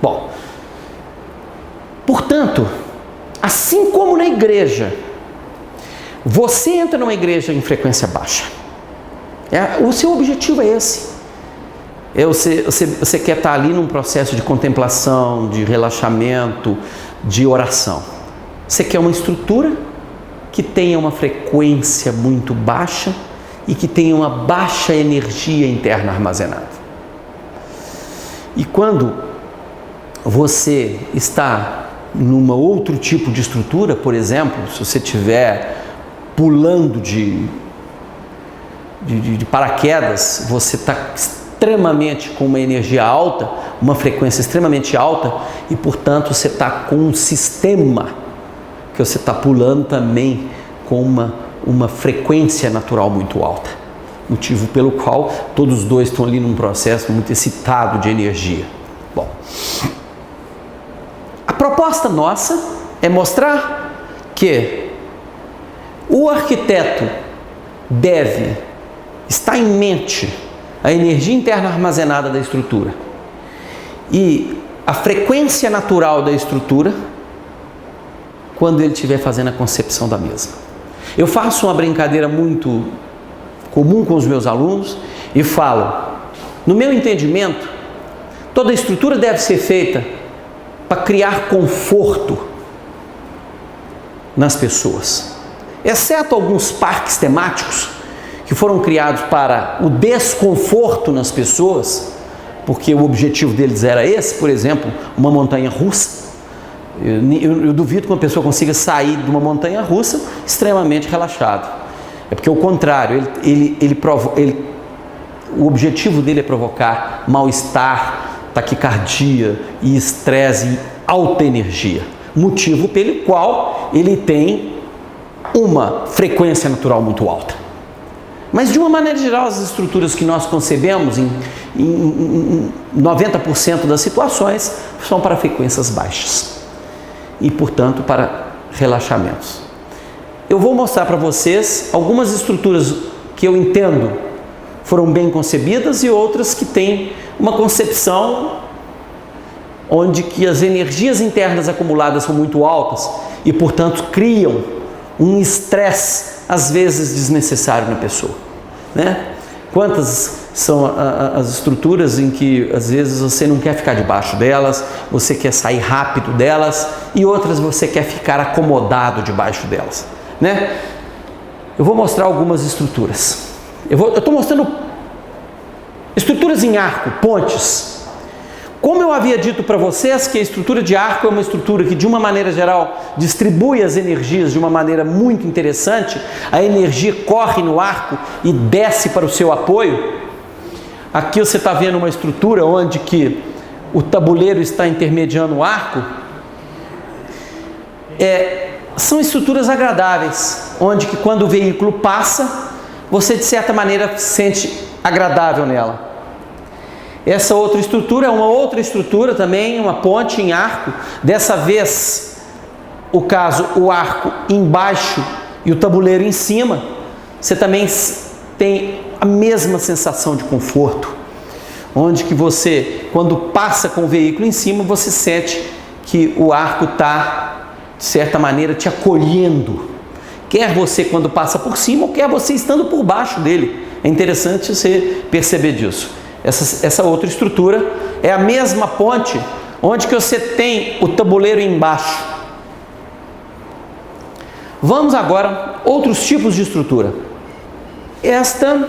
Bom, portanto, assim como na igreja, você entra numa igreja em frequência baixa. O seu objetivo é esse. Você quer estar ali num processo de contemplação, de relaxamento, de oração. Você quer uma estrutura que tenha uma frequência muito baixa e que tenha uma baixa energia interna armazenada. E quando você está numa outro tipo de estrutura, por exemplo, se você estiver pulando de paraquedas, você está extremamente com uma energia alta, uma frequência extremamente alta, e portanto você está com um sistema que você está pulando também com uma frequência natural muito alta, motivo pelo qual todos os dois estão ali num processo muito excitado de energia. Bom, a proposta nossa é mostrar que o arquiteto deve estar em mente a energia interna armazenada da estrutura e a frequência natural da estrutura quando ele estiver fazendo a concepção da mesma. Eu faço uma brincadeira muito comum com os meus alunos e falo, no meu entendimento, toda estrutura deve ser feita para criar conforto nas pessoas, exceto alguns parques temáticos que foram criados para o desconforto nas pessoas, porque o objetivo deles era esse, por exemplo, uma montanha russa. Eu duvido que uma pessoa consiga sair de uma montanha russa extremamente relaxado. É porque, ao contrário, o objetivo dele é provocar mal-estar, taquicardia e estresse e alta energia. Motivo pelo qual ele tem uma frequência natural muito alta. Mas, de uma maneira geral, as estruturas que nós concebemos, em 90% das situações, são para frequências baixas e, portanto, para relaxamentos. Eu vou mostrar para vocês algumas estruturas que eu entendo foram bem concebidas e outras que têm uma concepção onde que as energias internas acumuladas são muito altas e, portanto, criam um estresse, às vezes, desnecessário na pessoa, né? Quantas são as estruturas em que, às vezes, você não quer ficar debaixo delas, você quer sair rápido delas, e outras você quer ficar acomodado debaixo delas, né? Eu vou mostrar algumas estruturas. Eu estou mostrando estruturas em arco, pontes. Como eu havia dito para vocês que a estrutura de arco é uma estrutura que, de uma maneira geral, distribui as energias de uma maneira muito interessante, a energia corre no arco e desce para o seu apoio. Aqui você está vendo uma estrutura onde que o tabuleiro está intermediando o arco. São estruturas agradáveis, onde que quando o veículo passa, você de certa maneira se sente agradável nela. Essa outra estrutura é uma outra estrutura também, uma ponte em arco. Dessa vez, o arco embaixo e o tabuleiro em cima. Você também tem a mesma sensação de conforto, onde que você, quando passa com o veículo em cima, você sente que o arco está, de certa maneira, te acolhendo. Quer você quando passa por cima, ou quer você estando por baixo dele. É interessante você perceber disso. Essa outra estrutura é a mesma ponte, onde que você tem o tabuleiro embaixo. Vamos agora a outros tipos de estrutura. Esta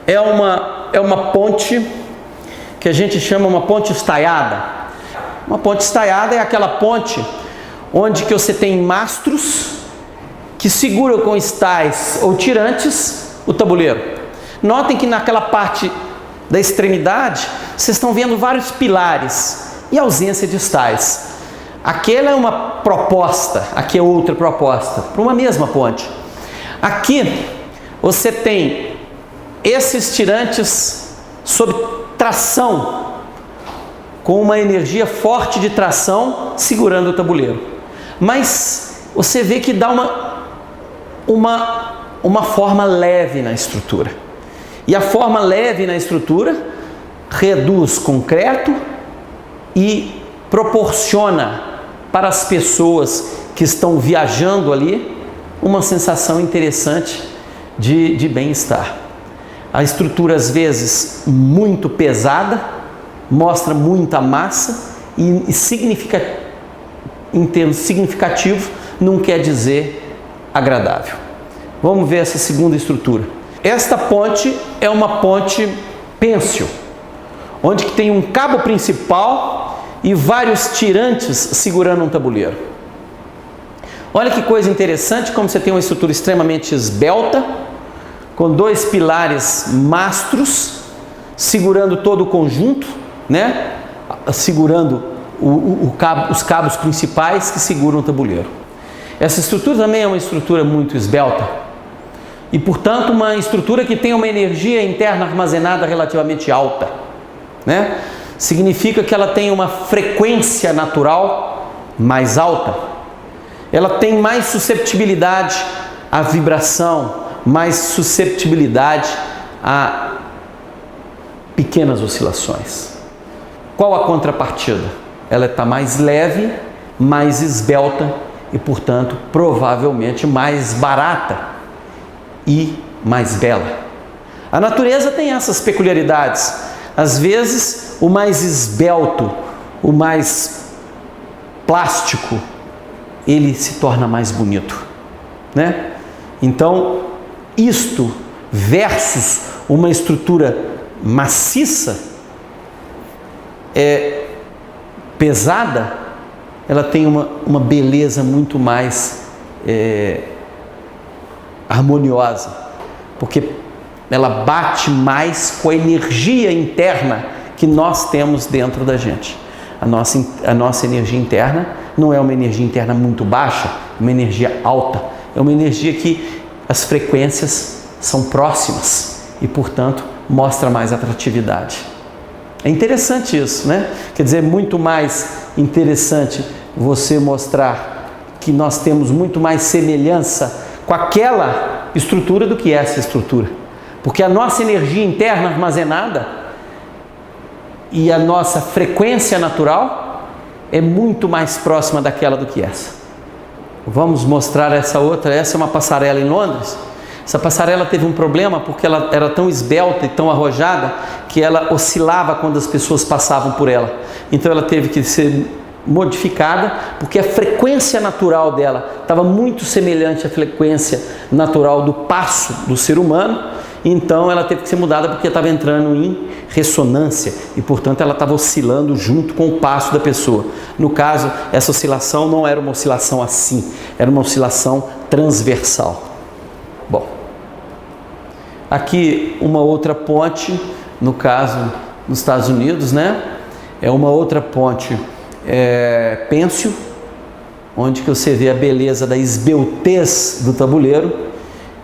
é uma ponte que a gente chama uma ponte estaiada. Uma ponte estaiada é aquela ponte onde que você tem mastros que seguram com estais ou tirantes o tabuleiro. Notem que naquela parte da extremidade, vocês estão vendo vários pilares e ausência de estais. Aquela é uma proposta, aqui é outra proposta, para uma mesma ponte. Aqui você tem esses tirantes sob tração, com uma energia forte de tração segurando o tabuleiro. Mas você vê que dá uma forma leve na estrutura. E a forma leve na estrutura reduz concreto e proporciona para as pessoas que estão viajando ali uma sensação interessante de bem-estar. A estrutura, às vezes, muito pesada, mostra muita massa e em termos significativos, não quer dizer agradável. Vamos ver essa segunda estrutura. Esta ponte é uma ponte pêncil, onde tem um cabo principal e vários tirantes segurando um tabuleiro. Olha que coisa interessante, como você tem uma estrutura extremamente esbelta, com 2 pilares mastros, segurando todo o conjunto, né? Segurando os cabos principais que seguram o tabuleiro. Essa estrutura também é uma estrutura muito esbelta e, portanto, uma estrutura que tem uma energia interna armazenada relativamente alta, né? Significa que ela tem uma frequência natural mais alta, ela tem mais susceptibilidade à vibração, mais susceptibilidade a pequenas oscilações. Qual a contrapartida? Ela está mais leve, mais esbelta e, portanto, provavelmente mais barata e mais bela. A natureza tem essas peculiaridades. Às vezes, o mais esbelto, o mais plástico, ele se torna mais bonito, né? Então, isto versus uma estrutura maciça, pesada, ela tem uma beleza muito mais harmoniosa, porque ela bate mais com a energia interna que nós temos dentro da gente. A nossa energia interna não é uma energia interna muito baixa, é uma energia alta, é uma energia que as frequências são próximas e, portanto, mostra mais atratividade. É interessante isso, né? Quer dizer, muito mais interessante você mostrar que nós temos muito mais semelhança com aquela estrutura do que essa estrutura. Porque a nossa energia interna armazenada e a nossa frequência natural é muito mais próxima daquela do que essa. Vamos mostrar essa outra. Essa é uma passarela em Londres. Essa passarela teve um problema porque ela era tão esbelta e tão arrojada que ela oscilava quando as pessoas passavam por ela. Então ela teve que ser modificada porque a frequência natural dela estava muito semelhante à frequência natural do passo do ser humano. Então ela teve que ser mudada porque estava entrando em ressonância e, portanto, ela estava oscilando junto com o passo da pessoa. No caso, essa oscilação não era uma oscilação assim, era uma oscilação transversal. Bom, aqui uma outra ponte, no caso nos Estados Unidos, né? É uma outra ponte pêncil, onde que você vê a beleza da esbeltez do tabuleiro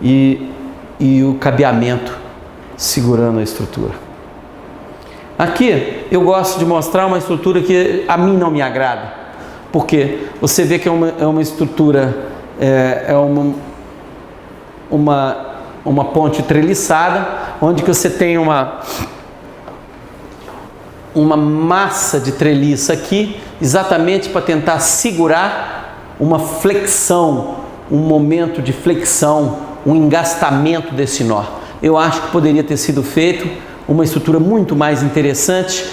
e o cabeamento segurando a estrutura. Aqui eu gosto de mostrar uma estrutura que a mim não me agrada, porque você vê que é uma estrutura, uma ponte treliçada, onde que você tem uma massa de treliça aqui, exatamente para tentar segurar uma flexão, um momento de flexão, um engastamento desse nó. Eu acho que poderia ter sido feito uma estrutura muito mais interessante,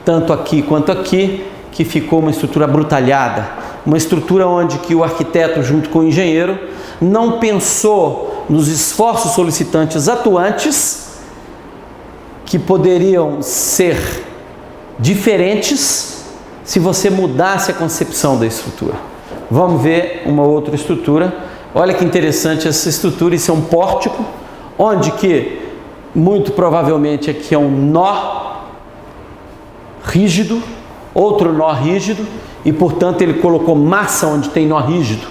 tanto aqui quanto aqui, que ficou uma estrutura abrutalhada, uma estrutura onde que o arquiteto junto com o engenheiro não pensou nos esforços solicitantes atuantes, que poderiam ser diferentes se você mudasse a concepção da estrutura. Vamos ver uma outra estrutura. Olha que interessante essa estrutura. Isso é um pórtico, onde que muito provavelmente aqui é um nó rígido, outro nó rígido, e portanto ele colocou massa onde tem nó rígido,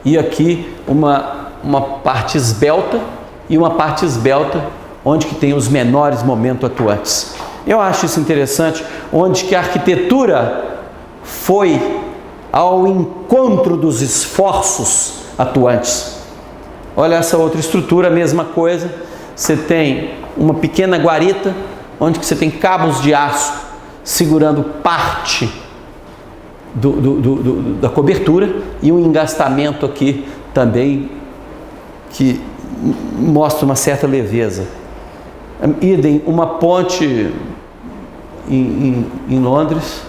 e aqui uma parte esbelta e uma parte esbelta onde que tem os menores momentos atuantes. Eu acho isso interessante, onde que a arquitetura foi ao encontro dos esforços atuantes. Olha essa outra estrutura, a mesma coisa. Você tem uma pequena guarita, onde que você tem cabos de aço segurando parte da cobertura e um engastamento aqui também que mostra uma certa leveza. Idem, uma ponte em Londres,